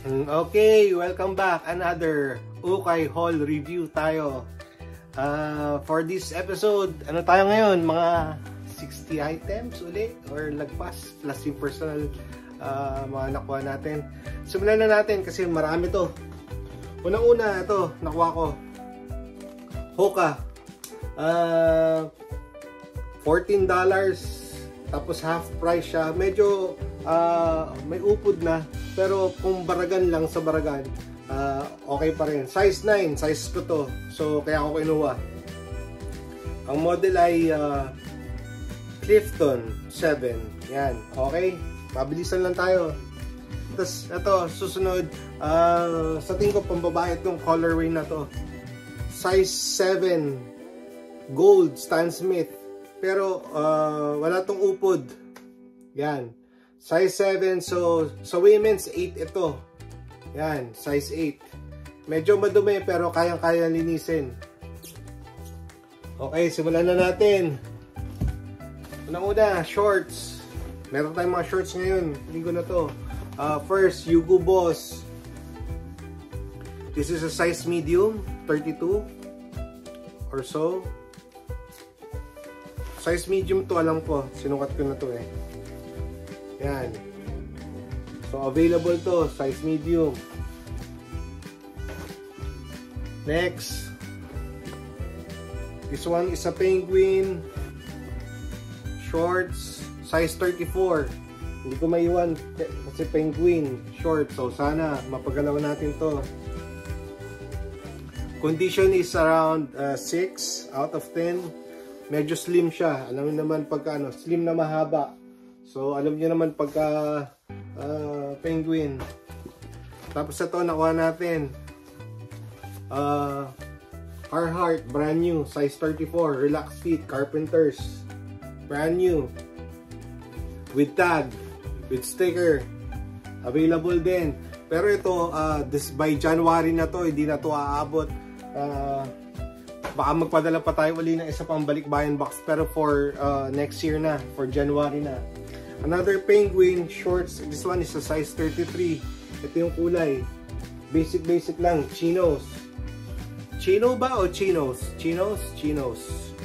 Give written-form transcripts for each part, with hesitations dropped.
Okay, welcome back. Another Ukay Haul review tayo. For this episode, ano tayo ngayon? Mga 60 items ulit or lagpas plus yung personal mga nakuha natin. Simulan na natin kasi marami to. Unang-una, ito, nakuha ko. Hoka. $14. Tapos half price siya. Medyo may upod na. Pero kung baragan lang sa baragan, okay pa rin. Size 9, size ko to. So, kaya ako kinuha. Ang model ay Clifton 7. Yan, okay. Pabilisan lang tayo. Tapos, ito, susunod. Sa tingin ko, pambabae itong colorway na to. Size 7. Gold, Stan Smith. Pero, wala tong upod. Yan. Size 7, so sa women's 8 ito. Yan, size 8. Medyo madumi pero kayang-kaya linisin. Okay, simulan na natin. Unang-una, shorts. Meron tayong mga shorts ngayon. Linggo na to. First, Hugo Boss. This is a size medium, 32 or so. Size medium to, alam ko. Sinukat ko na to eh. Yan. So, available to. Size medium. Next. This one is a penguin. Shorts. Size 34. Hindi ko maiwan kasi penguin. Short. So, sana mapagalawan natin to. Condition is around 6 out of 10. Medyo slim siya. Alam niyo naman pagka slim na mahaba. So, alam niyo naman pagka penguin. Tapos ito, nakuha natin. Carhartt, brand new. Size 34. Relax fit. Carpenters. Brand new. With tag. With sticker. Available din. Pero ito, this by January na to. Hindi na to aabot. Baka magpadala pa tayo uli ng isa pang balikbayan box. Pero for next year na. For January na. Another penguin shorts. This one is a size 33. Ito yung kulay. Basic lang. Chinos. Chino ba o chinos? Chinos? Chinos.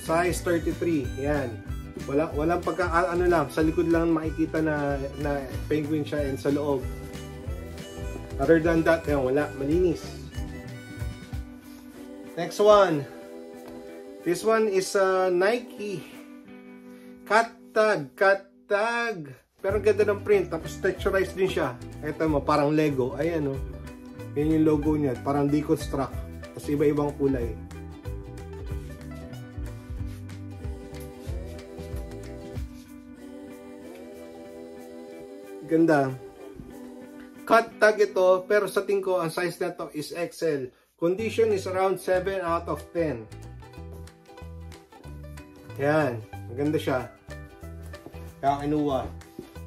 Size 33. Yan. Walang pagka ano lang. Sa likod lang makikita na penguin siya and sa loob. Other than that, yan, wala. Malinis. Next one. This one is a Nike. Cut tag. Pero ganda ng print. Tapos texturized din siya. Ito mo, parang Lego. Ayan o. Yan yung logo niya. Parang deconstruct. Tapos iba-ibang kulay. Ganda. Cut tag ito. Pero sa tingin ko, ang size na to is XL. Condition is around 7 out of 10. Yan. Maganda siya. Kaya kinuha.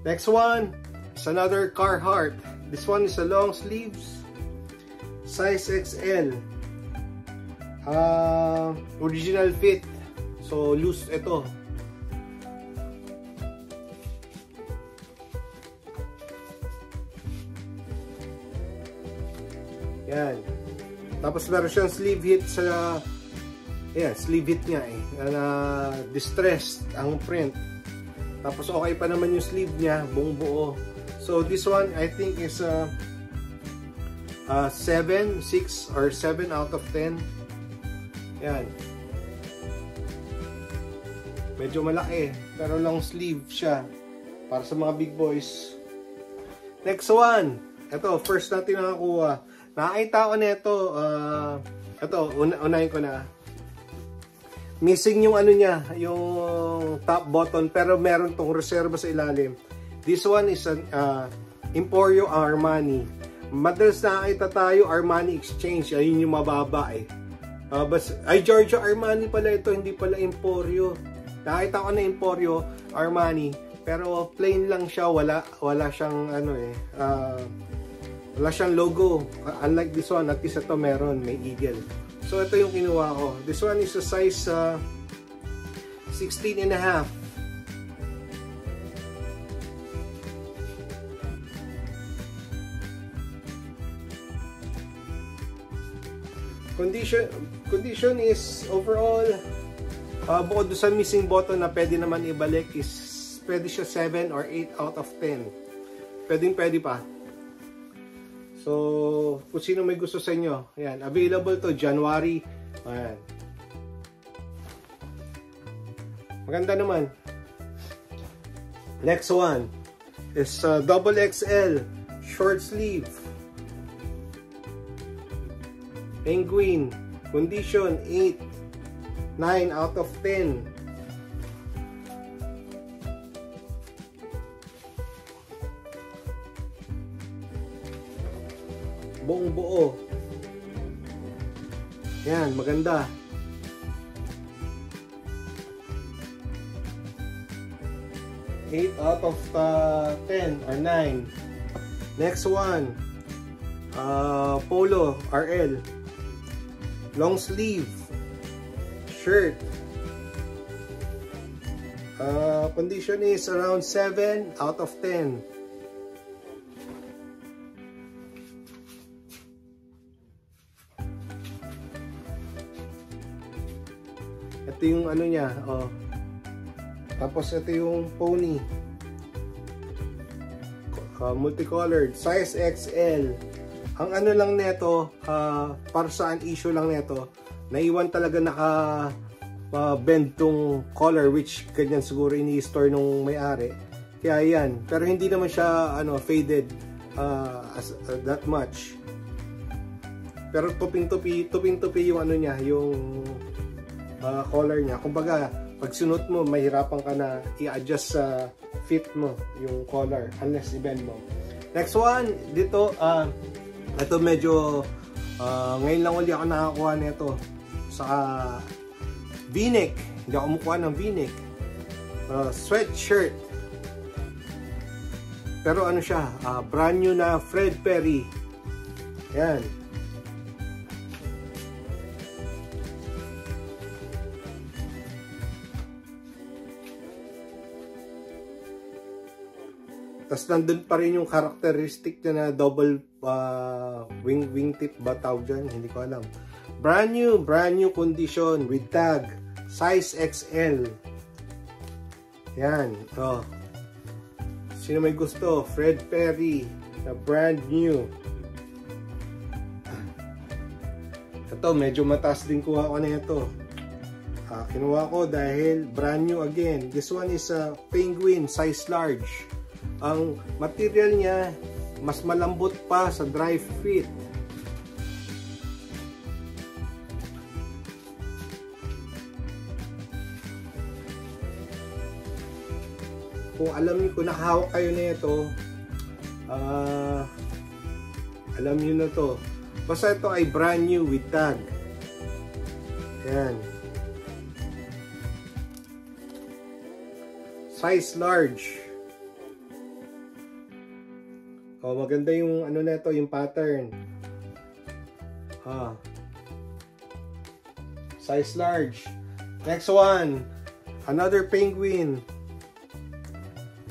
Next one is another Carhartt. This one is a long sleeves. Size XL. Original fit. So, loose ito. Yan. Tapos meron siyang sleeve hit sa... Ayan, sleeve hit niya eh. Distressed ang print. Tapos okay pa naman yung sleeve niya, buong buo. So this one I think is 6 or 7 out of 10. Yan. Medyo malaki, pero long sleeve siya para sa mga big boys. Next one. Ito, first natin nakakuha. Nakakita ko nito, ito, unahin ko na. Missing yung ano niya, yung top button, pero meron tong reserva sa ilalim. This one is an Emporio Armani. Madalas nakakita tayo Armani Exchange, ayun yung mababa eh. Ay, Giorgio Armani pala ito, hindi pala Emporio. Nakita ko na Emporio Armani, pero plain lang siya, wala siyang ano eh, wala siyang logo. Unlike this one, at least ito meron, may eagle. So ito yung kinuha ko. This one is a size 16.5. Condition is overall, bukod sa missing button na pwede naman ibalik, is pwede siya 7 or 8 out of 10. Pwede pa. So, kung sino may gusto sa inyo, ayan, available to January. Ayan. Maganda naman. Next one is double XL short sleeve Penguin. Condition 8, 9 out of 10. Buong buo. Yan, maganda. Eight out of 10 or 9. Next one, Polo RL long sleeve shirt. Condition is around 7 out of 10. Ito yung ano niya, oh. Tapos ito yung pony. Multicolored, size XL. Ang ano lang neto, para saan issue lang neto, naiwan talaga naka bend tong color, which ganyan siguro ini-store nung may-ari. Kaya yan, pero hindi naman siya ano faded that much. Pero tuping-tupi yung ano niya, yung color niya. Kumbaga, pag sunod mo, mahirapan ka na i-adjust sa fit mo yung color unless i-bend mo. Next one, dito, ito medyo ngayon lang ulit ako nakakuha nito sa V-neck. Hindi ako kumukuha ng V-neck. Sweatshirt. Pero ano siya, brand new na Fred Perry. Yan. Tapos nandun pa rin yung characteristic niya na double wingtip ba tawag dyan? Hindi ko alam. Brand new condition with tag. Size XL. Yan. Oh. Sino may gusto? Fred Perry. Na brand new. Ito, medyo mataas din kuha ko na ito. Kinuha ko dahil brand new again. This one is a Penguin size large. Ang material niya mas malambot pa sa dry fit. Kung alam niyo, kung nakahawak kayo na ito, alam niyo na to. Basta ito ay brand new with tag. Ayan. Size large. Oh, maganda yung ano na ito, yung pattern. Size large. Next one, another Penguin.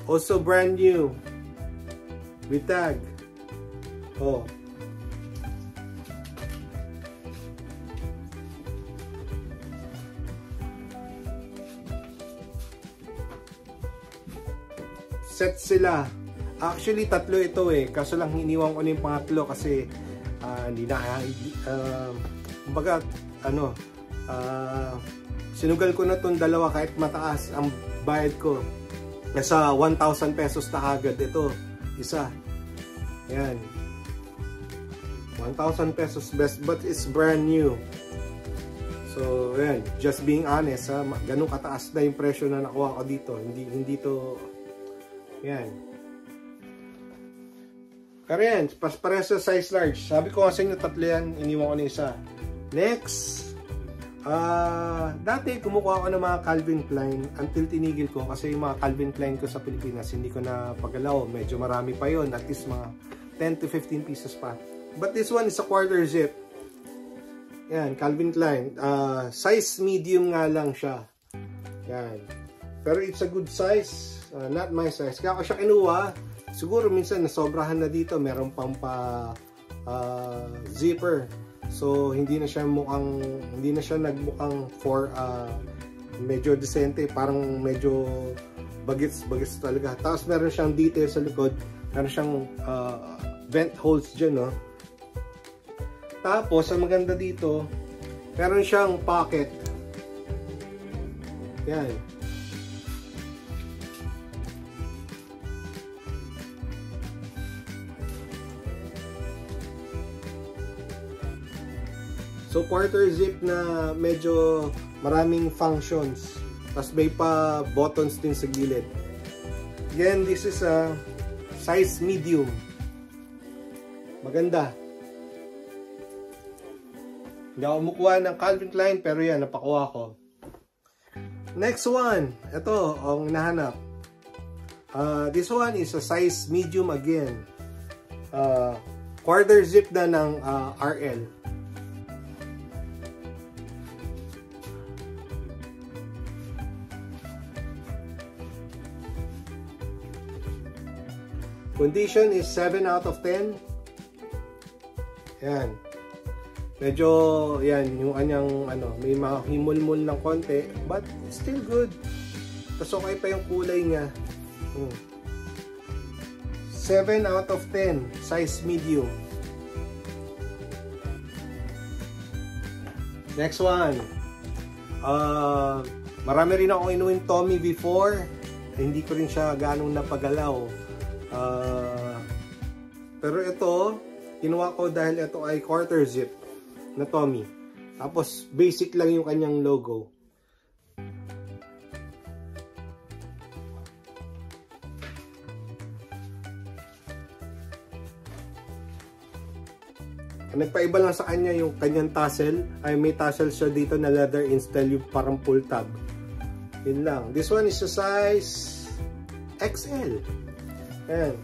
Also brand new with tag. Oh. Set sila. Actually, tatlo ito eh. Kaso lang iniwan ko na yung pangatlo kasi hindi na, kumbaga, ano, sinugal ko na itong dalawa kahit mataas ang bayad ko. Nasa 1,000 pesos na agad ito. Isa. Yan. 1,000 pesos best, but it's brand new. So, yan. Just being honest, ganun kataas na yung presyo na nakuha ko dito. Hindi to, yan. Pero yan, pares sa size large. Sabi ko kasi inyo tatlo yan, iniwan ko na isa. Next, dati kumukuha ko ng mga Calvin Klein until tinigil ko kasi yung mga Calvin Klein ko sa Pilipinas hindi ko na pagalaw. Medyo marami pa yon, at least mga 10 to 15 pieces pa. But this one is a quarter zip. Yan, Calvin Klein. Size medium nga lang siya. Yan. Pero it's a good size. Not my size. Kaya ako siya kinuha. Siguro minsan nasobrahan na dito, meron pang pa zipper. So hindi na siya nagmukhang for medyo decente, parang medyo bagets talaga. Tapos meron siyang detail sa likod, meron siyang vent holes dyan, no? Tapos ang maganda dito, meron siyang pocket. Yan. So quarter zip na medyo maraming functions. Tapos may pa buttons din sa gilid. Again, this is a size medium. Maganda. Hindi ako kumukuha ng Calvin Klein, pero yan, napakuha ko. Next one. Ito, ang nahanap. This one is a size medium again. Quarter zip na ng RL. Condition is 7 out of 10. Yan. Medyo, yan, yung kanyang, may mga himul-mul ng konti. But, it's still good. Tapos okay pa yung kulay niya. 7 out of 10. Size medium. Next one. Marami rin akong inuwing Tommy before. Hindi ko rin siya ganong napagalaw. Pero ito, kinuha ko dahil ito ay quarter zip na Tommy. Tapos basic lang yung kanyang logo. Ang nagpaiba lang sa kanya yung kanyang tassel. Ay may tassel siya dito na leather instead yung parang pull tab. Yun lang. This one is a size XL. Ayan.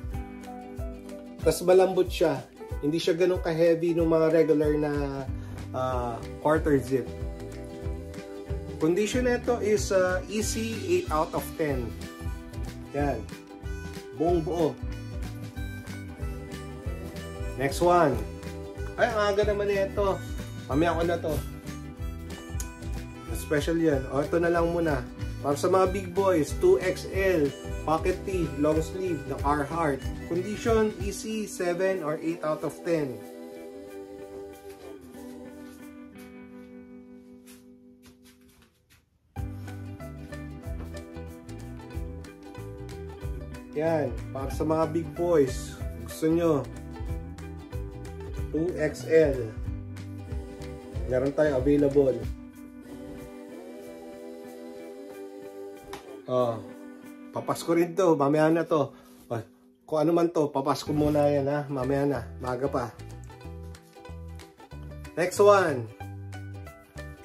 Tapos malambot siya. Hindi siya ganun ka-heavy ng mga regular na quarter zip. Condition nito is easy 8 out of 10. Ayan. Buong buo. Next one. Ay, ang aga naman nito. Mamaya ko na to. Special yan. O, ito na lang muna. Para sa mga big boys, 2XL, pocket tee, long sleeve, na Carhartt. Condition, easy, 7 or 8 out of 10. Yan, para sa mga big boys, gusto nyo, 2XL. Meron tayo available. Papasko rin to, mamaya na to. Kung ano man to, papasko muna yan ha, mamaya na, maga pa. Next one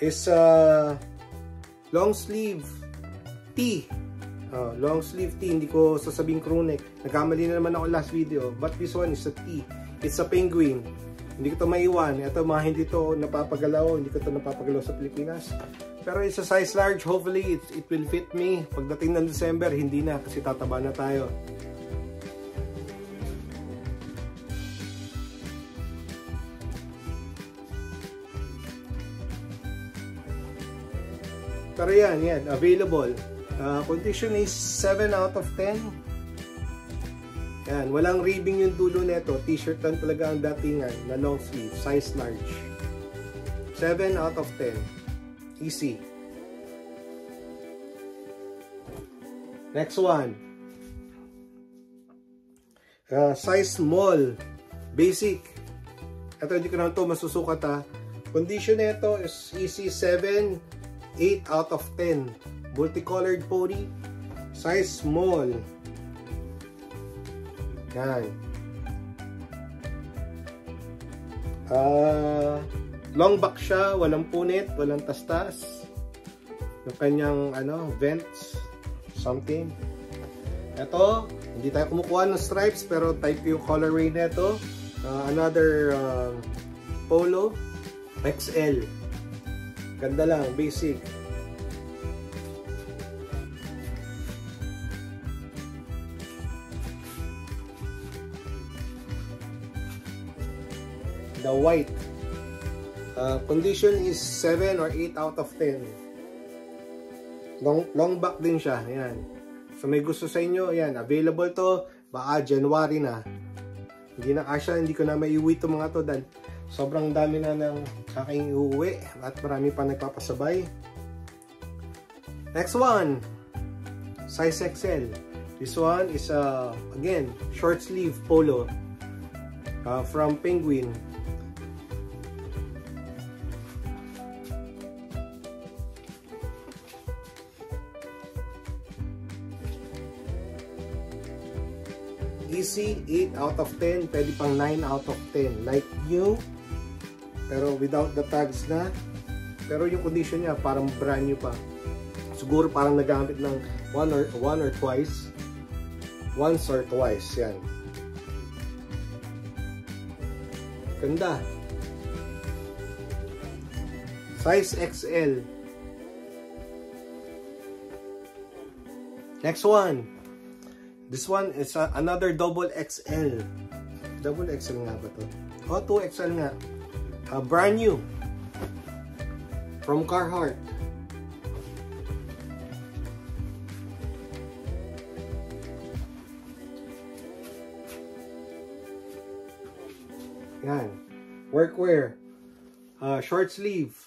is long sleeve tee. Long sleeve tee, hindi ko sasabing crew neck. Nagkamali na naman ako last video, but this one is a tee. It's a penguin. Hindi ko to maiwan. Ito mga hindi to napapagalaw, hindi ko to napapagalaw sa Pilipinas. Pero it's a size large. Hopefully, it will fit me. Pagdating ng December, hindi na kasi tataba na tayo. Pero yan, available. Condition is 7 out of 10. Yan, walang ribbing yung dulo nito. T-shirt lang talaga ang datingan na long sleeve, size large. 7 out of 10. Easy. Next one. Size small. Basic. Ito hindi ko naman ito masusukat ha. Condition nito is easy 7, 8 out of 10. Multicolored pony. Size small. Yan. Long back siya, walang punit, walang tastas. Yung kanyang vents, something. Ito, hindi tayo kumukuha ng stripes pero type yung colorway nito. Another polo XL. Ganda lang, basic. The white. Condition is 7 or 8 out of 10. Long back din siya. Ayan. So may gusto sa inyo, ayan, available to. Baka January na. Hindi na kasya, hindi ko na maiuwi to mga to dahil sobrang dami na ng aking iuwi at marami pa nagpapasabay. Next one, size XL. This one is again short sleeve polo from Penguin. Easy 8 out of 10, pwede pang 9 out of 10, like new pero without the tags na, pero yung condition niya parang brand new pa. Siguro parang nagamit ng once or twice yan. Ganda. Size XL. Next one. This one is another double XL. Double XL nga ba to? Oh, 2XL nga. Brand new. From Carhartt. Yan. Workwear. Short sleeve.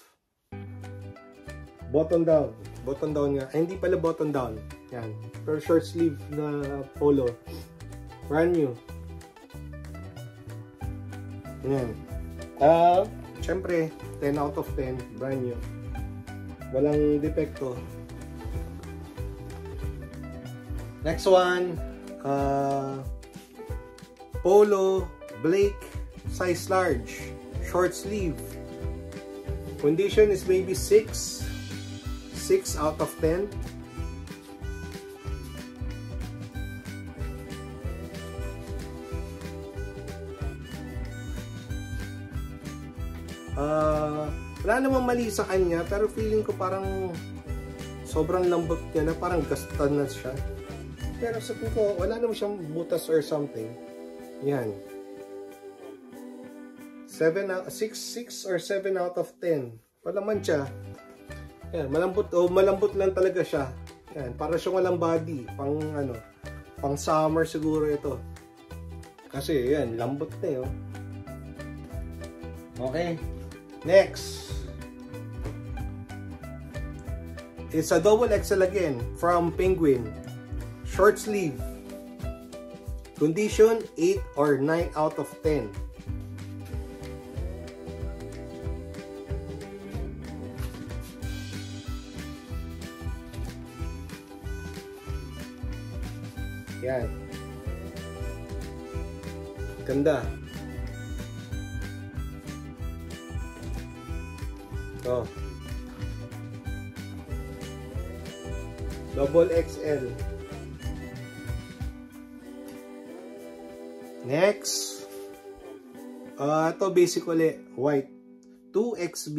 Button down. Button down nga. Ay, hindi pala button down. Yan. Pero short sleeve na polo. Brand new. Yan. Siyempre, 10 out of 10. Brand new. Walang depekto. Next one. Polo Blake. Size large. Short sleeve. Condition is maybe 6 out of 10. Wala namang mali sa kanya, pero feeling ko parang sobrang lambot niya na parang gastan na siya. Pero sa tingin ko, wala naman siyang butas or something. Yan. 6 or 7 out of 10. Wala man siya. Yan, malambot lang talaga siya. Yan, para siyang walang body. Pang summer siguro ito. Kasi yan, lambot na yun. Okay. Next. It's a double XL again from Penguin. Short sleeve. Condition 8 or 9 out of 10. Yan. Ganda. Oh. Double XL. Next. Ito basically white. 2XB.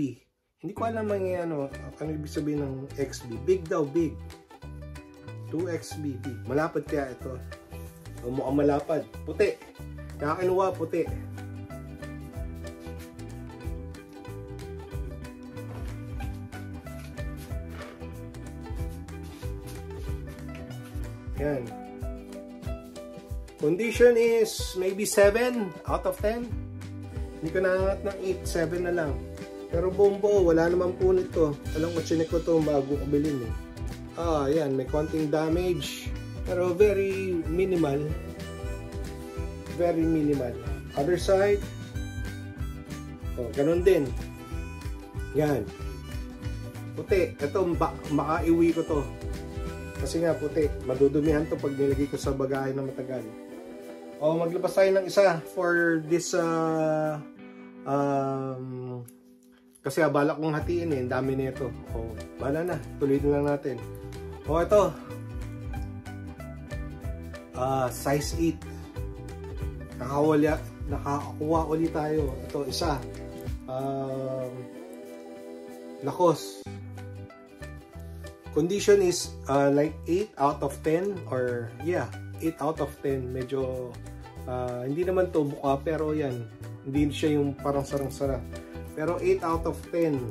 Hindi ko alam ano ibig sabihin ng XB. Big daw, big. 2XB. Big. Malapad kaya ito. Mukhang malapad. Puti. Kaya kinuha puti. Yan. Condition is maybe 7 out of 10. Hindi ko naangat ng 8, 7 na lang. Pero buong buo, wala naman po nito. Alam ko, chinek ko ito bago ko bilhin eh. Yan, may konting damage. Pero very minimal. Very minimal. Other side. Ganun din. Yan. Puti. Ito, makaiwi ko to. Kasi nga puti, madudumihan to pag nilagay ko sa bagahe na matagal. Maglabas tayo ng isa for this kasi abala kong hatiin eh, dami nito. Bala na, tuloy na lang natin. Ito. Size 8. Nakakuha ulit tayo. Ito, isa. Lacoste. Condition is like 8 out of 10 or yeah, 8 out of 10. Medyo hindi naman to buka pero yan, hindi siya yung parang sarang-sara. Pero 8 out of 10.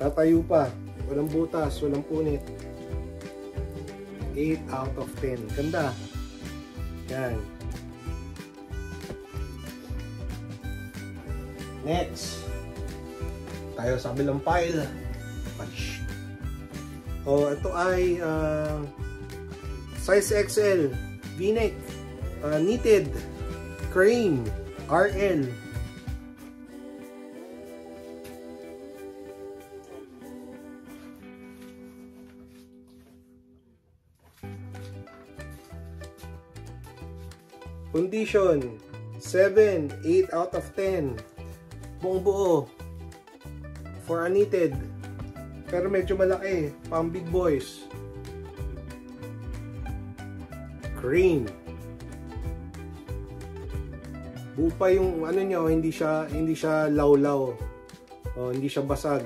Tatayo pa. Walang butas, walang punit. 8 out of 10. Ganda. Yan. Next. Tayo sa bilang pile. Oh, ito ay size XL. V-neck. Knitted. Cream. RL. Condition 7, 8 out of 10. Buong buo. For unknitted. Pero medyo malaki. Pang big boys. Cream. Buo pa yung ano niya, hindi siya lawlaw. O hindi siya basag.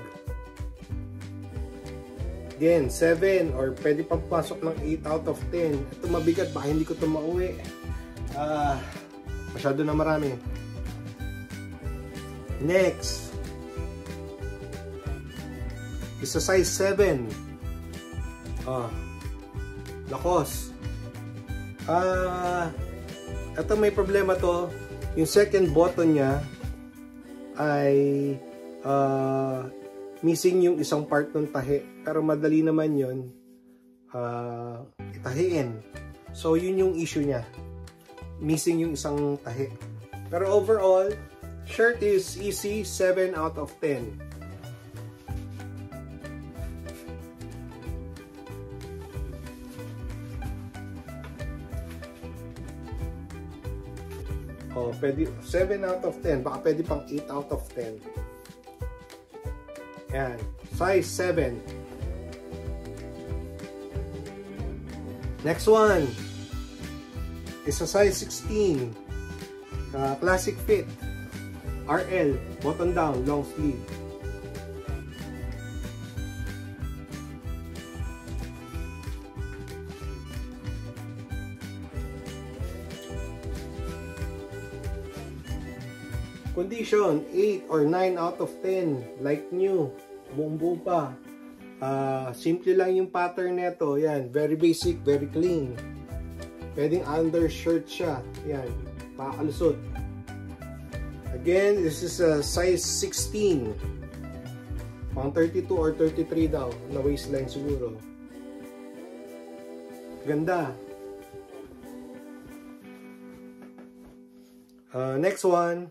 Again, 7 or pwede pang pasok ng 8 out of 10. Ito mabigat, baka hindi ko ito mauwi. Masyado na marami. Next, isa size 7. Lacoste. Ito may problema to. Yung second button niya ay missing yung isang part ng tahi. Pero madali naman yun itahiin. So yun yung issue niya. Missing yung isang tahi. Pero overall, shirt is easy, 7 out of 10. Oh, pwede 7 out of 10. Baka pwede pang 8 out of 10. Yan. Size 7. Next one is a size 16. Classic fit. RL. Button down. Long sleeve. Condition 8 or 9 out of 10. Like new. Buong buo pa. Simple lang yung pattern nito. Yan. Very basic. Very clean. Pwedeng undershirt siya. Yan. Pakakalusot. Again, this is a size 16. Pang 32 or 33 daw. Na waistline siguro. Ganda. Next one.